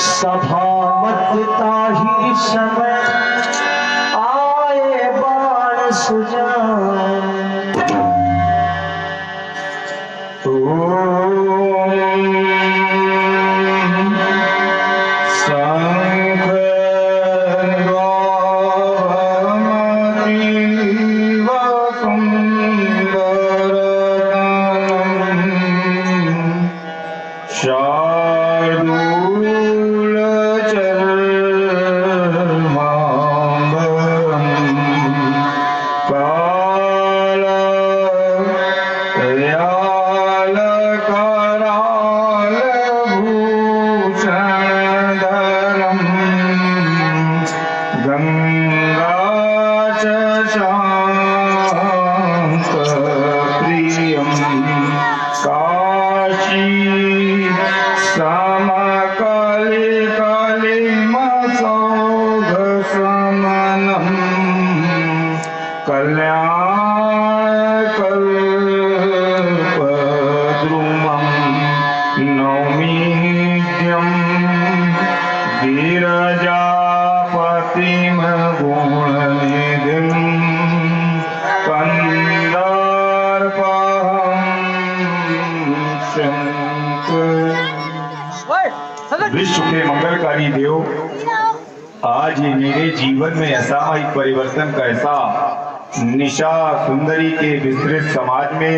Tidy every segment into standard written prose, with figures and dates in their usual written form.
सभामत ताही समय आए बाण सुजाए। विश्व के मंगलकारी देव, आज ये मेरे जीवन में असामयिक परिवर्तन का ऐसा निशा सुंदरी के विस्तृत समाज में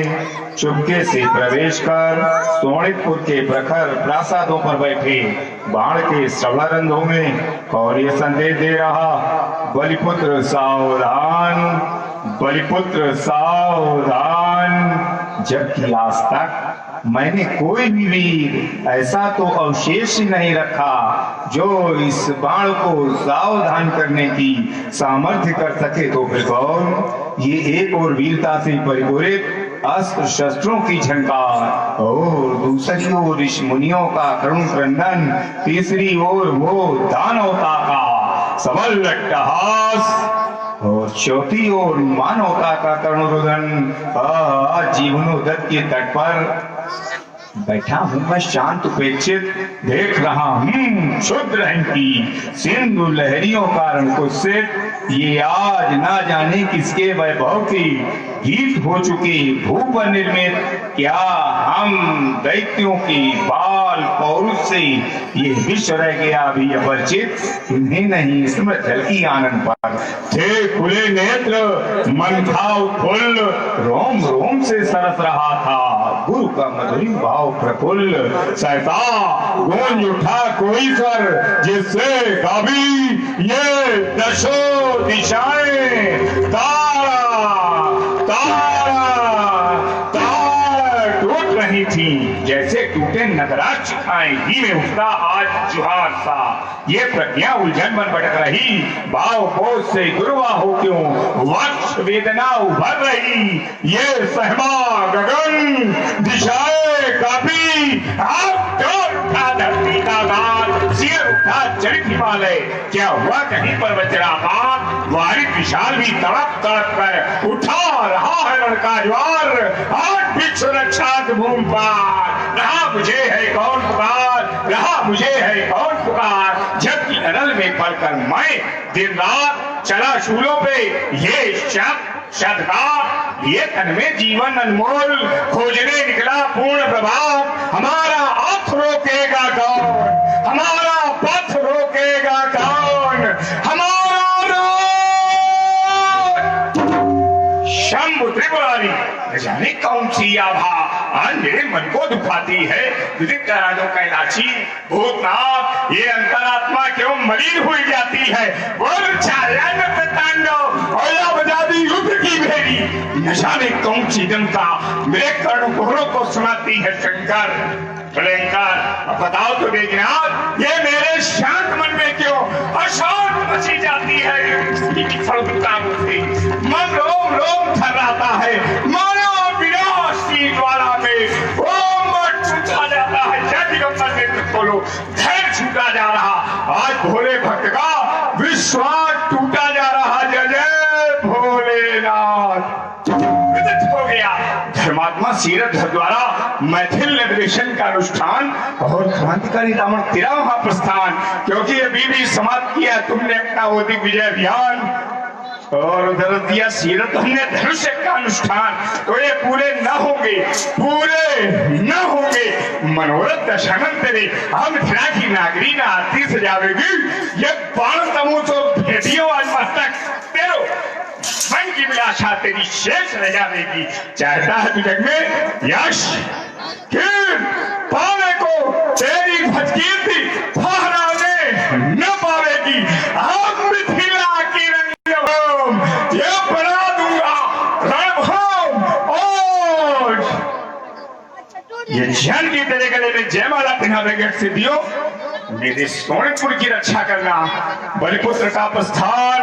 चुपके से प्रवेश कर सोनितपुर के प्रखर प्रासादों पर बैठे बाण के श्रवणारंधों में और ये संदेश दे रहा, बलिपुत्र सावधान, बलिपुत्र सावधान। जबकि आज तक मैंने कोई भी वीर ऐसा तो अवशेष नहीं रखा जो इस बाण को सावधान करने की सामर्थ्य कर सके, तो फिर कौन? ये एक और वीरता से परिपूरित अस्त्र शस्त्रों की झंकार और दूसरी ओर ऋषि मुनियों का करुण क्रंदन, तीसरी ओर वो दानवता का सबल अट्टहास और चौथी ओर मानवता का करुण रुदन। जीवनोदत्त के तट पर बैठा हूँ मैं शांत उपेक्षित, देख रहा हूँ शुद्र की सिंधु लहरियों का रणकुत्सित। ये आज ना जाने किसके वैभव की गीत हो चुकी भूप निर्मित, क्या हम दैत्यों की बाल पौरुष से ये विश्व रह गया अभी अपरिचित। इन्हें नहीं स्मृत झलकी आनंद पर थे खुले नेत्र, मन था उत्फुल्ल, रोम रोम से सरस रहा था गुरु का मधुरी भाव प्रफुल्ल। सहता गूंज उठा कोई स्वर जिससे गावी ये दशो दिशाएं, तारा तारा तारा टूट रही थी जैसे टूटे नगराज शिखाएं। ही में उठता आज जुहार सा, ये प्रज्ञा उलझन बन भटक रही, भाव बोझ से गुरुआ हो क्यों वक्ष वेदना उभर रही। ये सहमा गगन दिशाएं काफी, आप डोर उठा धरती का गान, सिर उठा चरित हिमालय, क्या हुआ कहीं पर वज्रापात। वारिद विशाल भी तड़प तड़प कर उठा रहा है रण का ज्वार, आज भी सुरक्षात भूमि पार। रहा मुझे है कौन पुकार, रहा मुझे है कौन पुकार। जबकि अनल में पलकर मैं दिन रात चला शूलों पे ये शतकार, ये तन में जीवन अनमोल खोजने निकला पूर्ण प्रभाव। हमारा आंख रोकेगा कौन, हमारा पथ रोकेगा कौन, हमारा शंभु त्रिपुरारी न जाने कौन सी आभा आज मेरे मन को दुखाती है। विदित राजों कैलाशी भूतनाथ, ये अंतरात्मा क्यों मलिन हुई जाती है। बोल छाया तांडव और बजादी युद्ध की भेरी, न जाने कौन सी जनता मेरे कर्ण घोरों को सुनाती है। शंकर भयंकर, बताओ तो देखनाथ, ये मेरे शांत मन में क्यों अशांत मची जाती है। मन रोम रोम थर्राता है, मानो विनाश की ज्वाला में ओम छूटा जाता है। खोलो, धैर्य छूटा जा रहा, आज भोले भक्त का विश्वास टूटा जा रहा। जय जय भोलेनाथ। हो गया धर्मात्मा सीरत द्वारा मैथिल अधिवेशन का अनुष्ठान और क्रांतिकारी रावण तेरा महाप्रस्थान, क्योंकि अभी भी समाप्त किया तुमने अपना वो दिग्विजय अभियान और उधर दिया सीरत हमने धनुष्य का अनुष्ठान, तो ये पूरे न होंगे मनोरथ दशानन तेरे। हम मिथिला की नागरी ना आरती सजावेगी, ये बाण तमो तो भेटियो आज मस्तक तेरो मन की विलासा तेरी शेष रह जाएगी। चाहता है तू जग में यश कीर्ति पाने को, तेरी भजकीर्ति फहराने न पावेगी। हम मिथिला की रंगभूम ये बना दूंगा रणभूम, और ये जन की तेरे गले में जयमाला पहनावेगा। सिद्धियों मेरे सोनपुर की रक्षा करना, बलिपुत्र का प्रस्थान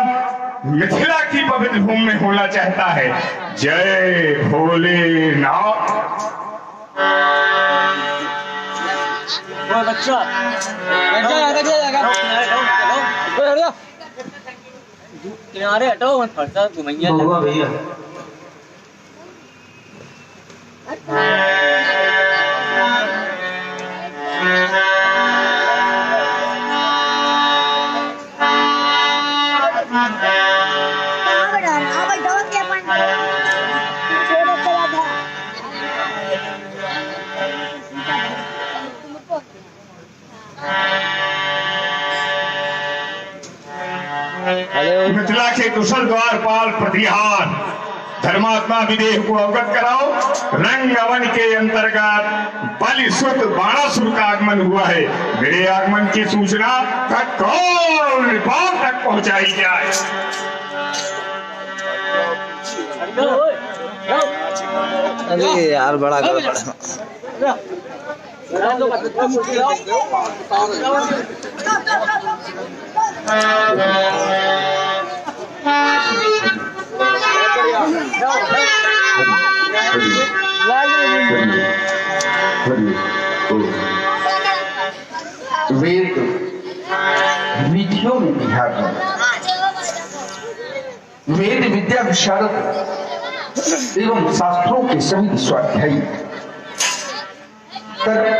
मिथिला की पवित्र भूमि में होना चाहता है। जय भोलेनाथ। किनारे हटो, मत फरसा घुमैया भैया मिथिला के कुशल द्वारपाल प्रतिहार धर्मात्मा विदेह को अवगत कराओ। रंग अवन के अंतर्गत बलिसुत बाणासुर का आगमन हुआ है। मेरे आगमन की सूचना तत्काल रिपोर्ट तक पहुंचाई जाए। अरे यार बड़ा गड़बड़ वेद विधियों में बिहार है। वेद विद्या विशारद एवं शास्त्रों के सभी स्वाध्यायी, तर्क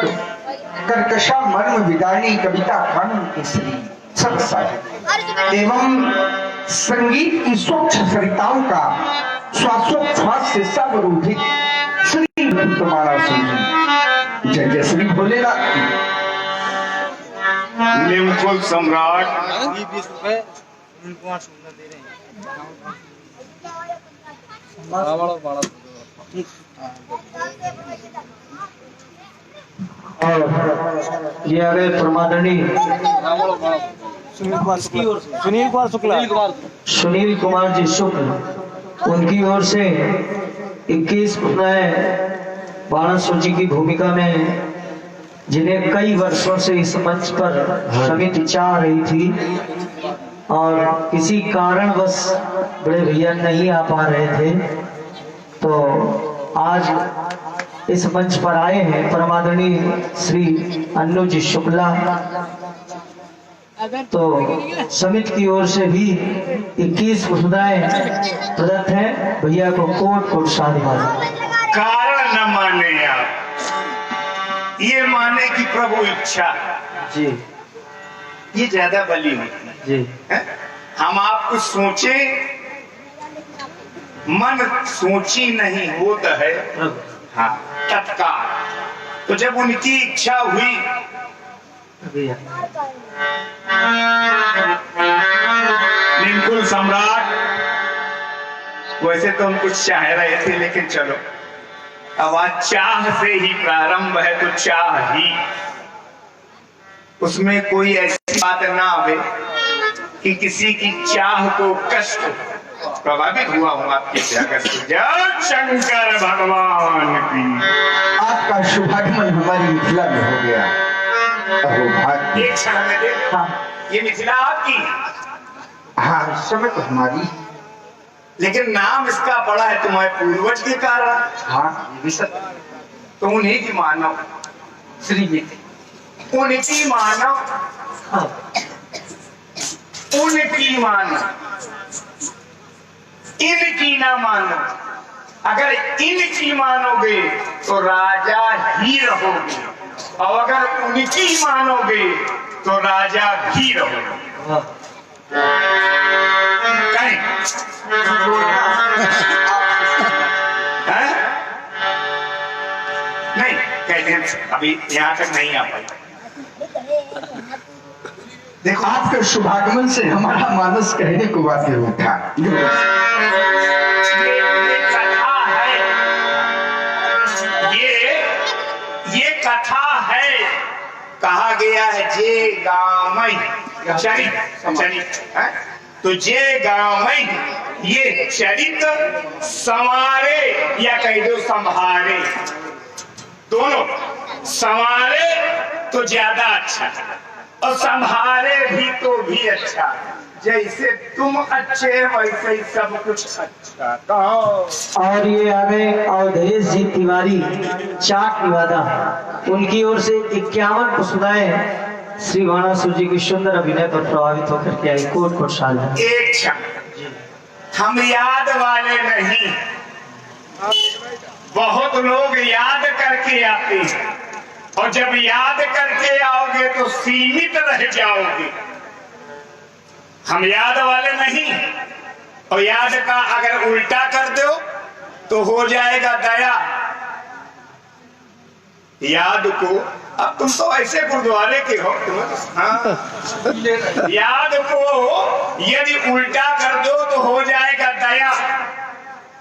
कर्कशा मर्म विदानी कविता कानून केसरी सत साहित्य एवं संगीत की स्वच्छ सरिताओं का श्वासोच्छ्वास से सर्वरूधित श्री तुम्हारा सुनी। जय जय श्री भोलेनाथ। निमकुल सम्राट और ये आ गए परमादरणी सुनील कुमार जी शुक्ल, उनकी ओर से 21 बाणासुर जी की भूमिका में, जिन्हें कई वर्षों से इस मंच पर समिति चाह रही थी और किसी कारणवश बड़े भैया नहीं आ पा रहे थे, तो आज इस मंच पर आए हैं परमादरणी श्री अन्नू जी शुक्ला। तो समिति की ओर से भी 21 पुस्तकें प्रदत्त हैं। भैया को कोट कोट साधुवाद। कारण न माने आप, ये माने कि प्रभु इच्छा जी, ये ज्यादा बली होती है जी। हम आपको सोचे, मन सोची नहीं होता है, हाँ तत्काल। तो जब उनकी इच्छा हुई, बिल्कुल सम्राट, वैसे तो हम कुछ चाह रहे थे, लेकिन चलो अब आज चाह से ही प्रारंभ है, तो चाह ही, उसमें कोई ऐसी बात ना आवे कि किसी की चाह को कष्ट प्रभावित हुआ हूँ आपकी जय शंकर भगवान की। आपका शुभागमन हमारी मिथिला में हो गया। अहो भाग्य। एक क्षण में देखो, ये मिथिला आपकी, हाँ इस समय तो हमारी, लेकिन नाम इसका बड़ा है तुम्हारे पूर्वज के कारण। हाँ ये भी सत्य। तो उन्हीं की मानो, श्री मिथि, उनकी मानो, हाँ उनकी मानो, इनकी ना मानो। अगर इनकी मानोगे तो राजा ही रहोगे, और अगर उनकी मानोगे तो राजा भी रहोगे। कहें? हैं? नहीं कहते हैं, अभी यहाँ तक नहीं आ पाई। देखो, आपके शुभागमन से हमारा मानस कहने को बातें उठा। ये कथा है, ये कथा है। कहा गया है जे गामई चरित, तो जे गामई ये चरित संवारे या कह दो संभारे, दोनों। संवारे तो ज्यादा अच्छा है और संभारे भी तो भी अच्छा है। जैसे तुम अच्छे वैसे ही सब कुछ अच्छा। कहो। और ये आ गए अवधेश जी तिवारी चाक निवादा, उनकी ओर से 51 पुस्तकें श्री भानासुर जी की सुंदर अभिनय पर प्रभावित होकर के आई। कोट कोट साल एक क्षण, हम याद वाले नहीं, बहुत लोग याद करके आते हैं, और जब याद करके आओगे तो सीमित रह जाओगे। हम याद वाले नहीं, और याद का अगर उल्टा कर दो तो हो जाएगा दया। याद को, अब तुम तो ऐसे गुरुद्वारे के हो, हाँ। याद को यदि उल्टा कर दो तो हो जाएगा दया।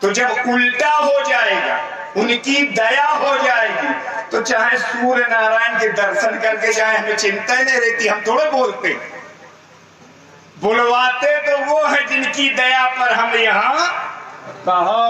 तो जब उल्टा हो जाएगा, उनकी दया हो जाएगी, तो चाहे सूर्य नारायण के दर्शन करके जाए, हमें चिंता ही नहीं रहती। हम थोड़े बोलते, बुलवाते तो वो है जिनकी दया पर हम यहाँ। कहो।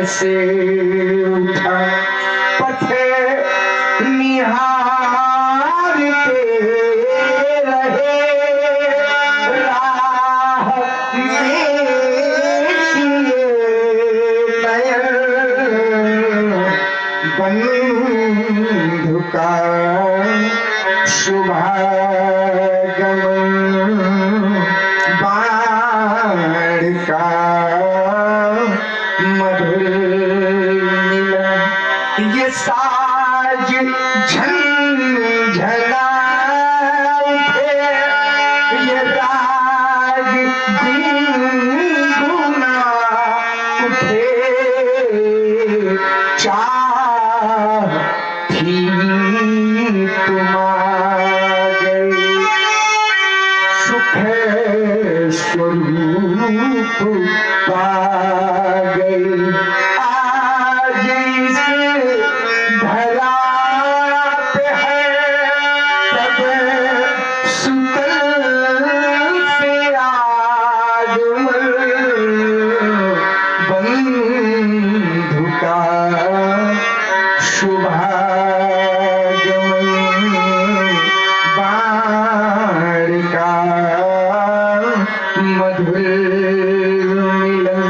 से उठा पथे निहारते रहे राह में बंधु का शुभागमन बाण का मधुर मिला। ये साज झंझना उठे, ये राग गुनगुना उठे, चाहती तुम आ गई, सुख स्वरूप पा गई। आज इस धरा पे है तब सुतल से आगमन बंधु का शुभागमन बाण का मधुर मिलन।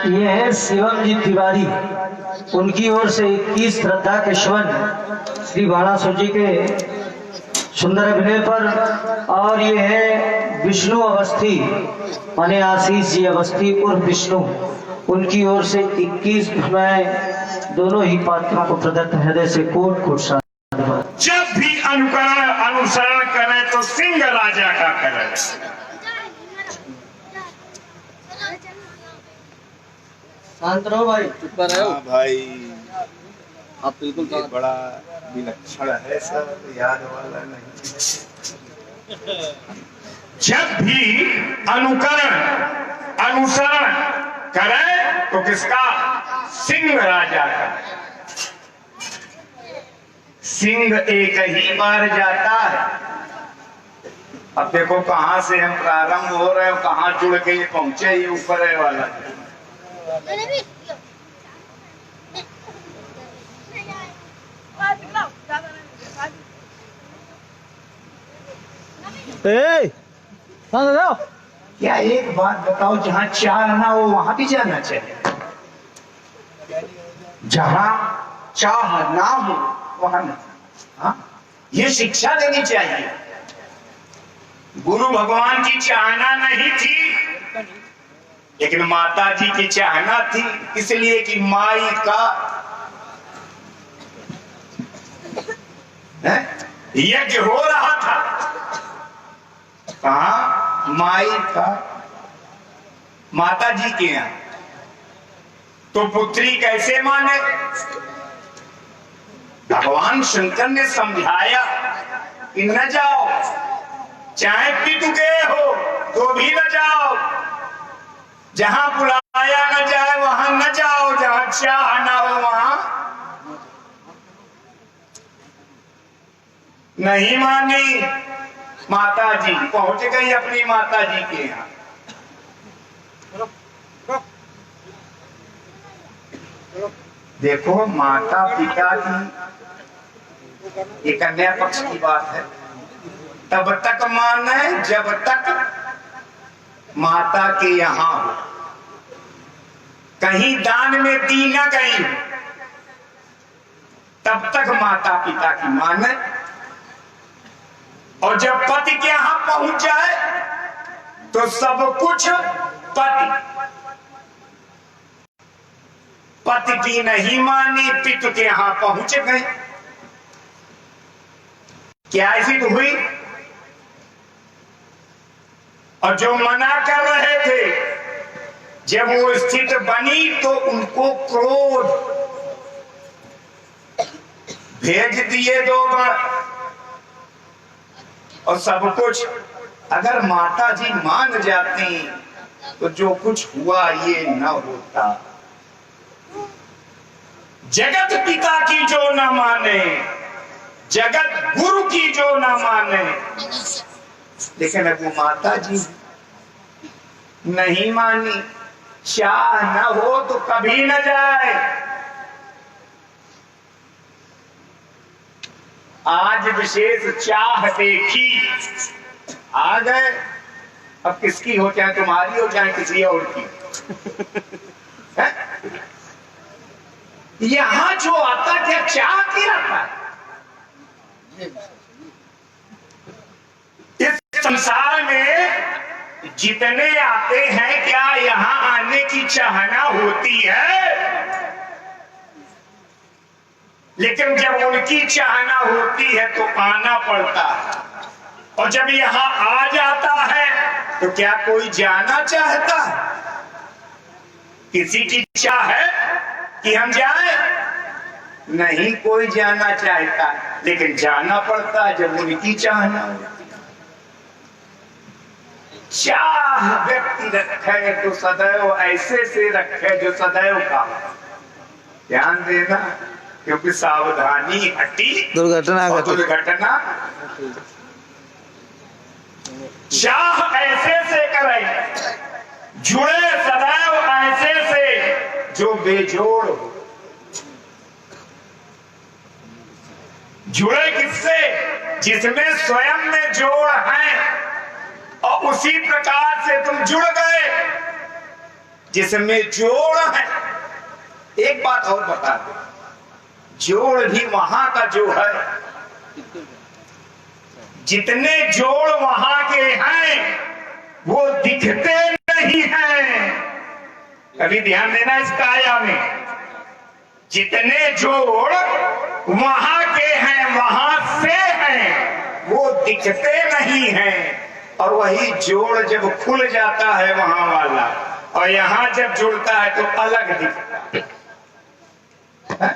ये है शिवम जी तिवारी, उनकी ओर से 21 श्रद्धा के स्वन श्री बाणासुर जी के सुंदर अभिनय पर। और ये है विष्णु अवस्थी माने आशीष जी अवस्थी उर्फ विष्णु, उनकी ओर से 21 में दोनों ही पात्रों को प्रदत्त हृदय से कोट कोट साधुवाद। जब भी अनुकरण अनुसरण करें तो सिंह राजा का करें। शांत रहो भाई, चुप कर रहे हो भाई, आप बिल्कुल ये बड़ा विलक्षण है सर, याद वाला नहीं। जब भी अनुकरण अनुसरण करे तो किसका? सिंह राजा का। सिंह एक ही बार जाता है। अब देखो कहां से हम प्रारंभ हो रहे हैं, कहां जुड़ के ये पहुंचे, ये ऊपर है वाला। क्या एक बात बताओ, जहां चाह ना हो वहां भी जाना चाहिए, जहां चाह ना हो वहां न। हाँ? ये शिक्षा देनी चाहिए। गुरु भगवान की चाहना नहीं थी, लेकिन माता जी की चाहना थी, इसलिए कि माई का यज्ञ हो रहा था। कहा? माई का, माता जी के यहां। तो पुत्री कैसे माने? भगवान शंकर ने समझाया कि न जाओ, चाहे पितु गए हो तो भी न जाओ, जहां बुलाया न जाए वहां न जाओ, जहां चाह ना हो वहां नहीं मानी। माता जी पहुंच गई अपनी माता जी के यहां। देखो, माता पिता की ये कन्या पक्ष की बात है। तब तक माने जब तक माता के यहां हो, कहीं दान में दी न गई, तब तक माता पिता की माने। और जब पति के यहां पहुंच जाए तो सब कुछ पति की नहीं मानी, पितु के यहां पहुंच गए। क्या स्थिति हुई? और जो मना कर रहे थे, जब वो स्थिति बनी तो उनको क्रोध, भेज दिए 2 बार। और सब कुछ अगर माता जी मान जाती तो जो कुछ हुआ ये न होता। जगत पिता की जो न माने, जगत गुरु की जो न माने, लेकिन अब वो माता जी नहीं मानी। चाह न हो तो कभी न जाए। आज विशेष चाह देखी, आ गए। अब किसकी हो, चाहे तुम्हारी हो चाहे किसी और की। यहां जो आता क्या चाह की आता? इस संसार में जितने आते हैं, क्या यहां आने की चाहना होती है? लेकिन जब उनकी चाहना होती है तो आना पड़ता है। और जब यहां आ जाता है तो क्या कोई जाना चाहता है? किसी की इच्छा है कि हम जाएं? नहीं, कोई जाना चाहता, लेकिन जाना पड़ता है जब उनकी चाहना होती है। चाह व्यक्ति रखे तो सदैव ऐसे से रखे जो सदैव का। ध्यान देना, क्योंकि सावधानी हटी दुर्घटना दुर्घटना। चाह ऐसे से करे, जुड़े सदैव ऐसे से जो बेजोड़ हो। जुड़े किससे? जिसमें स्वयं में जोड़ है, और उसी प्रकार से तुम जुड़ गए जिसमें जोड़ है। एक बात और बता दो, जोड़ भी वहां का जो है, जितने जोड़ वहां के हैं वो दिखते नहीं हैं। कभी ध्यान देना इस काया में, जितने जोड़ वहां के हैं, वहां से हैं, वो दिखते नहीं हैं। और वही जोड़ जब खुल जाता है वहां वाला, और यहां जब जुड़ता है तो अलग दिखता है।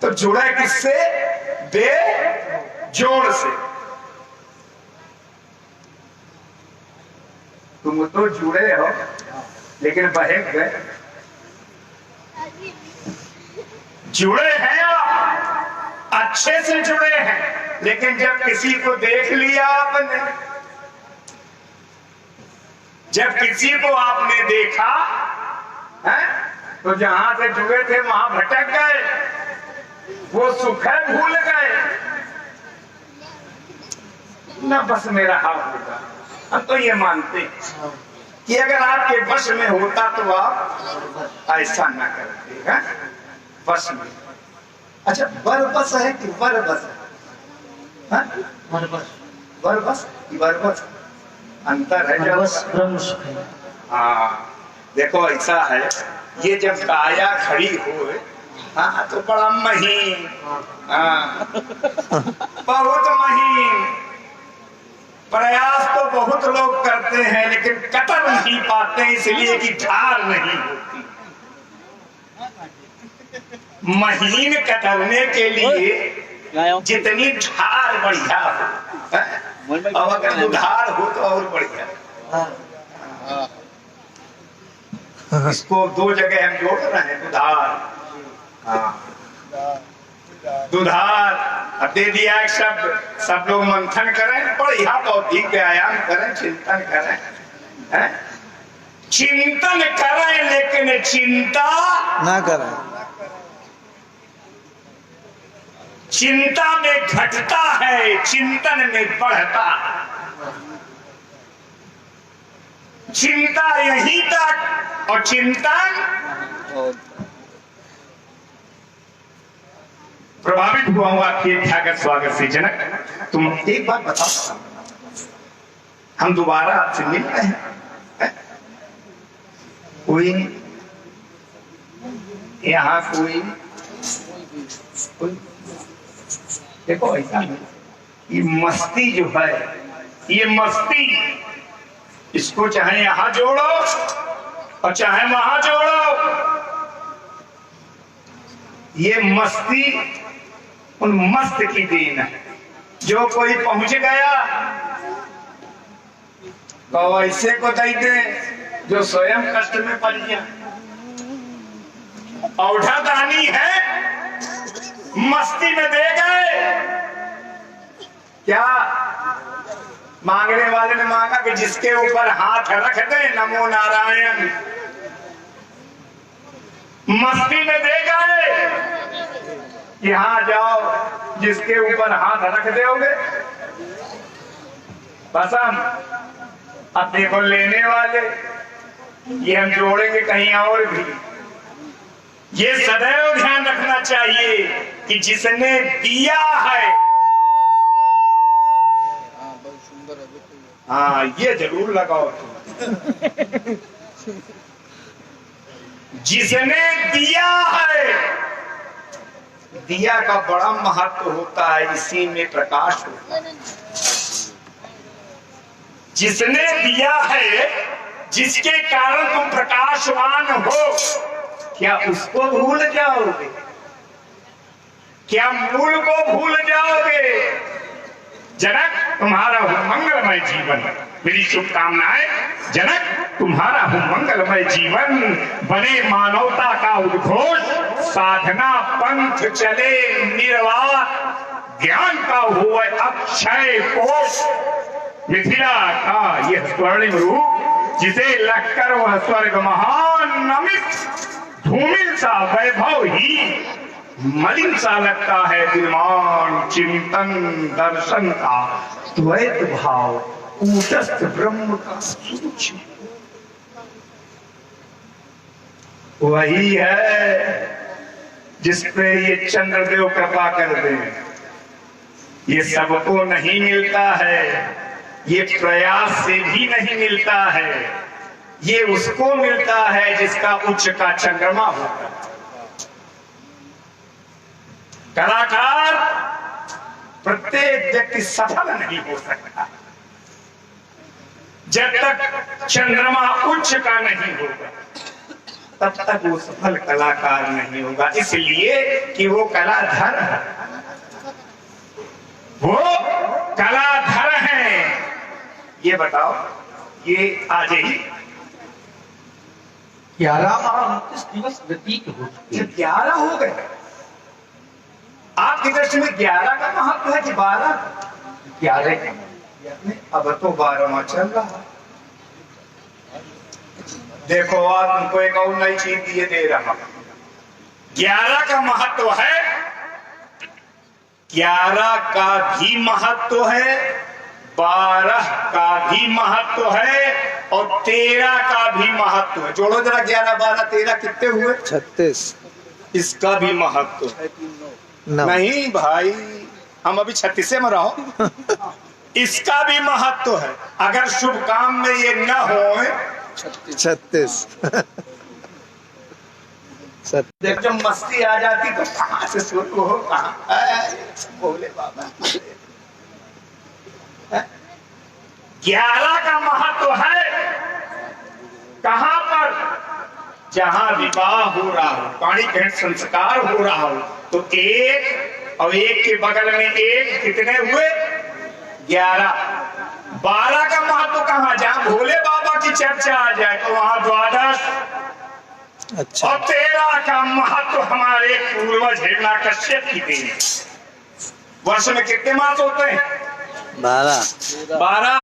तो जुड़ा किससे? बेजोड़ से। तुम तो जुड़े हो लेकिन बहक गए। जुड़े हैं आप, अच्छे से जुड़े हैं, लेकिन जब किसी को देख लिया आपने, जब किसी को आपने देखा है, तो जहां से जुड़े थे वहां भटक गए, वो सुख भूल गए। ना बस मेरा हाथ होता। हम तो ये मानते कि अगर आपके वश में होता तो आप ऐसा ना करते हैं। वश में, अच्छा बरबस है कि बरबस है? बरबस कि बरबस अंतर है। हाँ देखो ऐसा है, ये जब काया खड़ी हो, हाँ तो बड़ा महीन, हाँ बहुत महीन। प्रयास तो बहुत लोग करते हैं लेकिन कतर नहीं पाते, इसलिए कि धार नहीं होती। महीन कतरने के लिए जितनी धार बढ़िया हो, और अगर उधार हो तो और बढ़िया। इसको दो जगह हम जोड़ रहे हैं, दुधार, हाँ दुधार। अब दे दिया एक शब्द, सब लोग मंथन करें, बढ़िया बौद्धिक व्यायाम करें, चिंतन करें, है? चिंतन करें लेकिन चिंता ना करें। चिंता में घटता है, चिंतन में बढ़ता है। चिंता यहीं तक और चिंतन प्रभावित हुआ हूँ आपके ख्यागत स्वागत से। जनक तुम एक बात बताओ, हम दोबारा आपसे मिल रहे हैं, कोई यहाँ कोई देखो ऐसा नहीं, ये मस्ती जो है, ये मस्ती, इसको चाहे यहां जोड़ो और चाहे वहां जोड़ो, ये मस्ती उन मस्त की देन है। जो कोई पहुंच गया तो ऐसे को दे दे जो स्वयं कष्ट में पड़ गया। औढ़ा दानी है, मस्ती में दे गए। क्या मांगने वाले ने मांगा कि जिसके ऊपर हाथ रख दे नमो नारायण, मस्ती में दे गए। यहां जाओ, जिसके ऊपर हाथ रख दोगे बस हम अपने को लेने वाले, ये हम जोड़ेंगे कहीं और भी। ये सदैव ध्यान रखना चाहिए कि जिसने दिया है, हाँ ये जरूर लगाओ जिसने दिया है, दिया का बड़ा महत्व होता है, इसी में प्रकाश होता है। जिसने दिया है, जिसके कारण तुम प्रकाशवान हो, क्या उसको भूल जाओगे? क्या मूल को भूल जाओगे? जनक तुम्हारा हो मंगलमय जीवन, मेरी शुभकामनाएं। जनक तुम्हारा हो मंगलमय जीवन, बने मानवता का उद्घोष, साधना पंथ चले निर्वाह, ज्ञान का हो अक्षय कोश। मिथिला का यह स्वर्णिम रूप, जिसे लगकर वह स्वर्ग महान नमित, धूमिल सा वैभव ही मलिन सा लगता है दिलमान। चिंतन दर्शन का द्वैत भाव, कूटस्थ ब्रह्म का सूक्ष्म। वही है जिस पे ये चंद्रदेव कृपा कर दे। ये सबको नहीं मिलता है, ये प्रयास से भी नहीं मिलता है। ये उसको मिलता है जिसका उच्च का चंद्रमा होता है। कलाकार प्रत्येक व्यक्ति सफल नहीं हो सकता जब तक चंद्रमा उच्च का नहीं होगा, तब तक वो सफल कलाकार नहीं होगा। इसलिए कि वो कलाधर है, वो कलाधर है। ये बताओ, ये आज ही 11 दिवस व्यतीत हो चुके। 11 हो गए। आपकी दृष्टि में 11 का महत्व है कि 12? 11 का। अब तो 12वां चल रहा। देखो, आज तुमको एक और नई चीज दिए दे रहा। 11 का महत्व है, 11 का भी महत्व है, 12 का भी महत्व है और 13 का भी महत्व है। जोड़ो जरा, 11, 12, 13 कितने हुए? 36। इसका भी महत्व है। नहीं भाई, हम अभी 36 में रहो। इसका भी महत्व है। अगर शुभ काम में ये न हो 36। देख, जब मस्ती आ जाती तो कहां से शुरू हो, कहां बोले बाबा। 11 का महत्व है कहां पर? जहां विवाह हो रहा हो, पाणी भेंट संस्कार हो रहा हो, तो एक और एक के बगल में एक, कितने हुए? 11। 12 का महत्व कहां? जहां भोले बाबा की चर्चा आ जाए तो वहां 12। अच्छा। और 13 का महत्व हमारे पूर्वज हिरण्यकश्यप की देन। वर्ष में कितने मास होते हैं? 12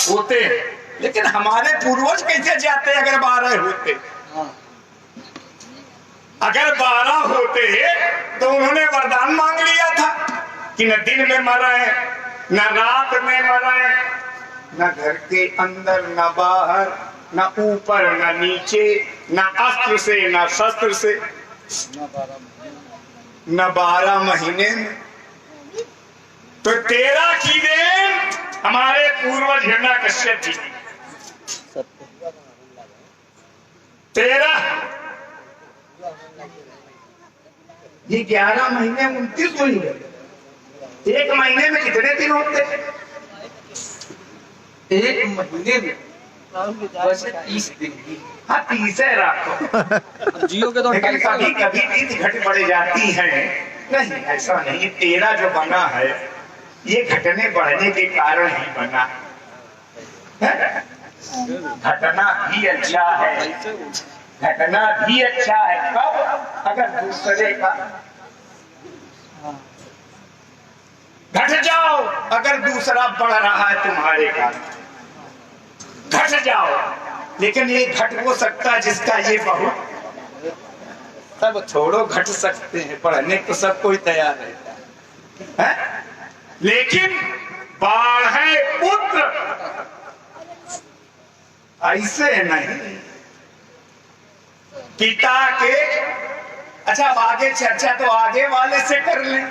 होते हैं। लेकिन हमारे पूर्वज कैसे जाते अगर 12 होते? अगर 12 होते तो उन्होंने वरदान मांग लिया था कि न दिन में मरे, न रात में मरे, न घर के अंदर न बाहर, न ऊपर न नीचे, न अस्त्र से न शस्त्र से, न 12 महीने में। तो 13 की देन हमारे पूर्वज हिरण्यकश्यप जी। 13, ये 11 महीने 29 हुई है। एक महीने में कितने दिन होते? एक महीने में बस 30 दिन। हाँ, 30 है रखो। जियो के तो लेकिन कभी कभी 30 घट बढ़ जाती है। नहीं, ऐसा नहीं। 13 जो बना है ये घटने बढ़ने के कारण ही बना है। घटना भी अच्छा है, घटना भी अच्छा है। कब? अगर दूसरे का घट जाओ, अगर दूसरा बढ़ रहा है तुम्हारे का, घट जाओ। लेकिन ये घट हो सकता है जिसका ये बहुत। सब छोड़ो, घट सकते हैं, पढ़ने को सब कोई तैयार रहता है। लेकिन बाढ़े पुत्र ऐसे नहीं। पिता के, अच्छा अब आगे चर्चा तो आगे वाले से कर लें।